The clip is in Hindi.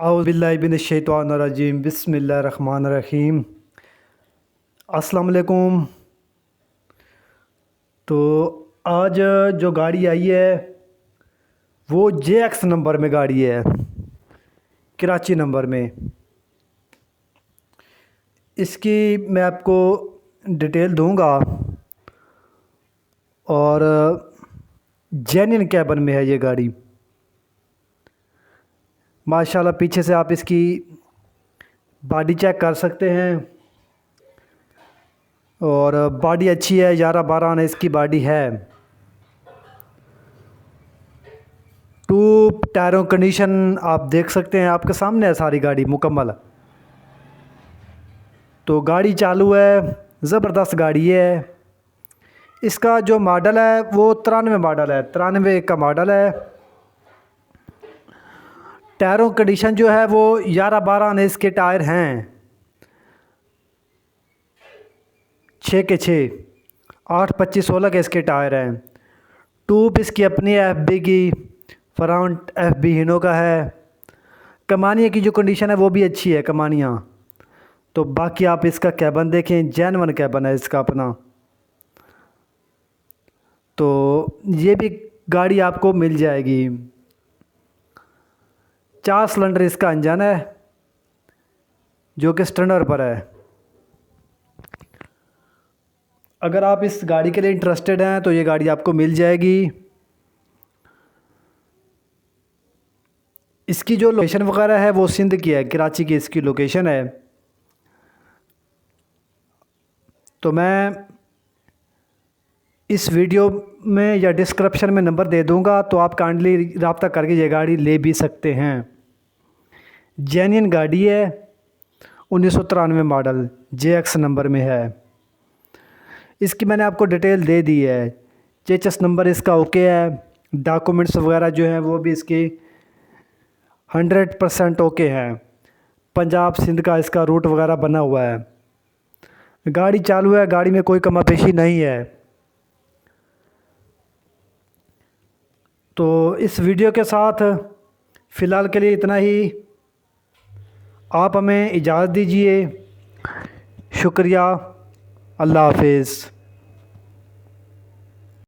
औज़ु बिल्लाहि मिनश्शैतानिर्रजीम बिस्मिल्लाहिर्रहमानिर्रहीम। अस्सलाम वालेकुम। तो आज जो गाड़ी आई है वो JX नंबर में गाड़ी है, कराची नंबर में। इसकी मैं आपको डिटेल दूंगा और जेन्युइन कैबन में है ये गाड़ी। माशाल्लाह पीछे से आप इसकी बॉडी चेक कर सकते हैं और बॉडी अच्छी है, 11-12 आना इसकी बॉडी है। टू टायरों कंडीशन आप देख सकते हैं, आपके सामने है सारी गाड़ी मुकम्मल। तो गाड़ी चालू है, ज़बरदस्त गाड़ी है। इसका जो मॉडल है वो 93 मॉडल है, 93 का मॉडल है। टायरों कंडीशन जो है वो 11-12 आने इसके टायर हैं, 6 के 6, 8-25-16 के इसके टायर हैं। ट्यूब इसकी अपनी FB की, फ्रंट FB हिनो का है। कमानिया की जो कंडीशन है वो भी अच्छी है, कमानिया। तो बाकी आप इसका कैबन देखें, जेन्युइन कैबन है इसका अपना। तो ये भी गाड़ी आपको मिल जाएगी। 4 सिलेंडर इसका इंजन है जो कि स्टैंडर्ड पर है। अगर आप इस गाड़ी के लिए इंटरेस्टेड हैं तो ये गाड़ी आपको मिल जाएगी। इसकी जो लोकेशन वगैरह है वो सिंध की है, कराची की इसकी लोकेशन है। तो मैं इस वीडियो में या डिस्क्रिप्शन में नंबर दे दूंगा, तो आप काइंडली रब्ता करके ये गाड़ी ले भी सकते हैं। जेन्युइन गाड़ी है, 1993 मॉडल, JX नंबर में है। इसकी मैंने आपको डिटेल दे दी है। चेचस नंबर इसका ओके है, डॉक्यूमेंट्स वगैरह जो हैं वो भी इसके 100% ओके हैं। पंजाब सिंध का इसका रूट वगैरह बना हुआ है। गाड़ी चालू है, गाड़ी में कोई कमापेशी नहीं है। तो इस वीडियो के साथ फ़िलहाल के लिए इतना ही। आप हमें इजाज़त दीजिए। शुक्रिया। अल्लाह हाफिज़।